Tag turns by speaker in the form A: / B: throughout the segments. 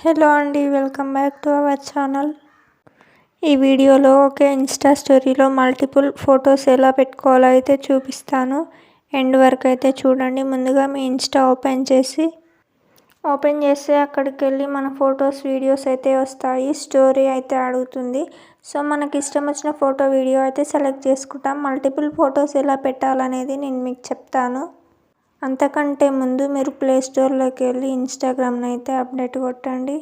A: Hello అండి, welcome back to our channel. ఈ వీడియోలో ఒక ఇన్స్టా స్టోరీలో మల్టిపుల్ ఫొటోస్ ఎలా పెట్టుకోవాలో అయితే చూపిస్తాను. ఎండ్ వరకు అయితే చూడండి. ముందుగా మీ ఇన్స్టా ఓపెన్ చేస్తే అక్కడికి వెళ్ళి మన ఫొటోస్ వీడియోస్ అయితే వస్తాయి. స్టోరీ అయితే అడుగుతుంది. సో మనకి ఇష్టం వచ్చిన ఫోటో వీడియో అయితే సెలెక్ట్ చేసుకుంటాం. మల్టిపుల్ ఫొటోస్ ఎలా పెట్టాలనేది నేను మీకు చెప్తాను. అంతకంటే ముందు మీరు ప్లే స్టోర్లోకి వెళ్ళి ఇన్స్టాగ్రామ్ని అయితే అప్డేట్ కొట్టండి.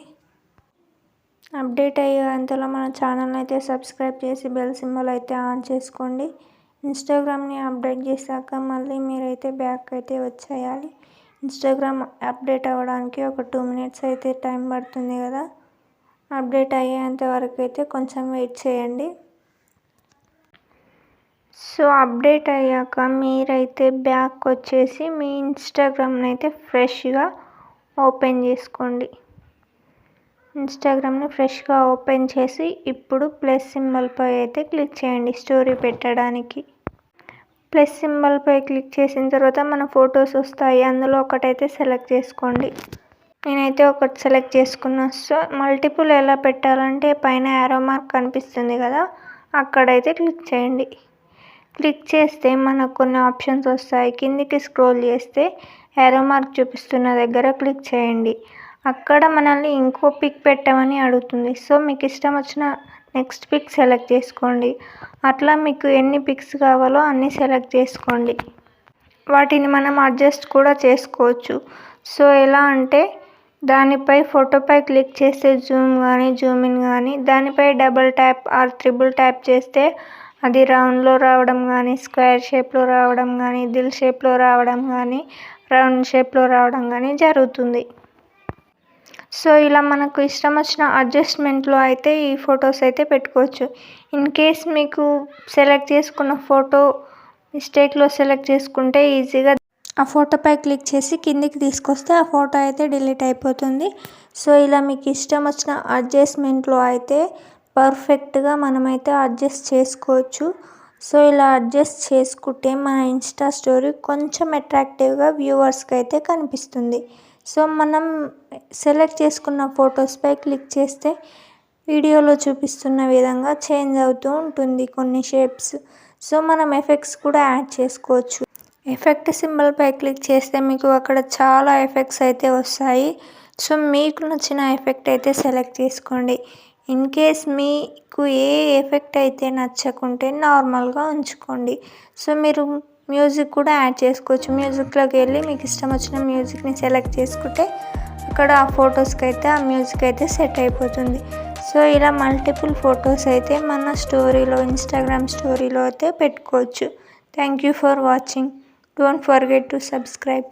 A: అప్డేట్ అయ్యేంతలో మన ఛానల్ని అయితే సబ్స్క్రైబ్ చేసి బెల్ సింబల్ అయితే ఆన్ చేసుకోండి. ఇన్స్టాగ్రామ్ని అప్డేట్ చేశాక మళ్ళీ మీరైతే బ్యాక్ అయితే వచ్చేయాలి. ఇన్స్టాగ్రామ్ అప్డేట్ అవ్వడానికి ఒక 2 minutes అయితే టైం పడుతుంది కదా. అప్డేట్ అయ్యేంత వరకు అయితే కొంచెం వెయిట్ చేయండి. సో అప్డేట్ అయ్యాక మీరైతే బ్యాక్ వచ్చేసి మీ ఇన్స్టాగ్రామ్ని అయితే ఫ్రెష్గా ఓపెన్ చేసుకోండి. ఇన్స్టాగ్రామ్ని ఫ్రెష్గా ఓపెన్ చేసి ఇప్పుడు ప్లస్ సింబల్పై అయితే క్లిక్ చేయండి స్టోరీ పెట్టడానికి. ప్లస్ సింబల్పై క్లిక్ చేసిన తర్వాత మన ఫొటోస్ వస్తాయి. అందులో ఒకటైతే సెలెక్ట్ చేసుకోండి. నేనైతే ఒకటి సెలెక్ట్ చేసుకున్నా. సో మల్టిపుల్ ఎలా పెట్టాలంటే పైన యారో మార్క్ కనిపిస్తుంది కదా, అక్కడైతే క్లిక్ చేయండి. క్లిక్ చేస్తే మనకు కొన్ని ఆప్షన్స్ వస్తాయి. కిందికి స్క్రోల్ చేస్తే యారో మార్క్ చూపిస్తున్న దగ్గర క్లిక్ చేయండి. అక్కడ మనల్ని ఇంకో పిక్ పెట్టమని అడుగుతుంది. సో మీకు ఇష్టం వచ్చిన నెక్స్ట్ పిక్ సెలెక్ట్ చేసుకోండి. అట్లా మీకు ఎన్ని పిక్స్ కావాలో అన్నీ సెలెక్ట్ చేసుకోండి. వాటిని మనం అడ్జస్ట్ కూడా చేసుకోవచ్చు. సో ఎలా అంటే దానిపై ఫోటోపై క్లిక్ చేస్తే జూమ్ కానీ జూమ్ ఇన్ కానీ, దానిపై double tap or triple tap చేస్తే అది రౌండ్లో రావడం కానీ, స్క్వేర్ షేప్లో రావడం కానీ, దిల్ షేప్లో రావడం కానీ, రౌండ్ షేప్లో రావడం కానీ జరుగుతుంది. సో ఇలా మనకు ఇష్టం వచ్చిన అడ్జస్ట్మెంట్లో అయితే ఈ ఫొటోస్ అయితే పెట్టుకోవచ్చు. ఇన్ కేస్ మీకు సెలెక్ట్ చేసుకున్న ఫోటో మిస్టేక్లో సెలెక్ట్ చేసుకుంటే ఈజీగా ఆ ఫోటోపై క్లిక్ చేసి కిందికి తీసుకొస్తే ఆ ఫోటో అయితే డిలీట్ అయిపోతుంది. సో ఇలా మీకు ఇష్టం వచ్చిన అడ్జస్ట్మెంట్లో అయితే పర్ఫెక్ట్గా మనమైతే అడ్జస్ట్ చేసుకోవచ్చు. సో ఇలా అడ్జస్ట్ చేసుకుంటే మన ఇన్స్టా స్టోరీ కొంచెం అట్రాక్టివ్గా వ్యూవర్స్కి అయితే కనిపిస్తుంది. సో మనం సెలెక్ట్ చేసుకున్న ఫొటోస్పై క్లిక్ చేస్తే వీడియోలో చూపిస్తున్న విధంగా చేంజ్ అవుతూ ఉంటుంది కొన్ని షేప్స్. సో మనం ఎఫెక్ట్స్ కూడా యాడ్ చేసుకోవచ్చు. ఎఫెక్ట్ సింబల్పై క్లిక్ చేస్తే మీకు అక్కడ చాలా ఎఫెక్ట్స్ అయితే వస్తాయి. సో మీకు నచ్చిన ఎఫెక్ట్ అయితే సెలెక్ట్ చేసుకోండి. ఇన్ కేస్ మీకు ఏ ఎఫెక్ట్ అయితే నచ్చకుంటే నార్మల్గా ఉంచుకోండి. సో మీరు మ్యూజిక్ కూడా యాడ్ చేసుకోవచ్చు. మ్యూజిక్లోకి వెళ్ళి మీకు ఇష్టం వచ్చిన మ్యూజిక్ని సెలెక్ట్ చేసుకుంటే అక్కడ ఆ ఫొటోస్కి అయితే ఆ మ్యూజిక్ అయితే సెట్ అయిపోతుంది. సో ఇలా మల్టిపుల్ ఫొటోస్ అయితే మన స్టోరీలో ఇన్స్టాగ్రామ్ స్టోరీలో అయితే పెట్టుకోవచ్చు. Thank you for watching. Don't forget to subscribe.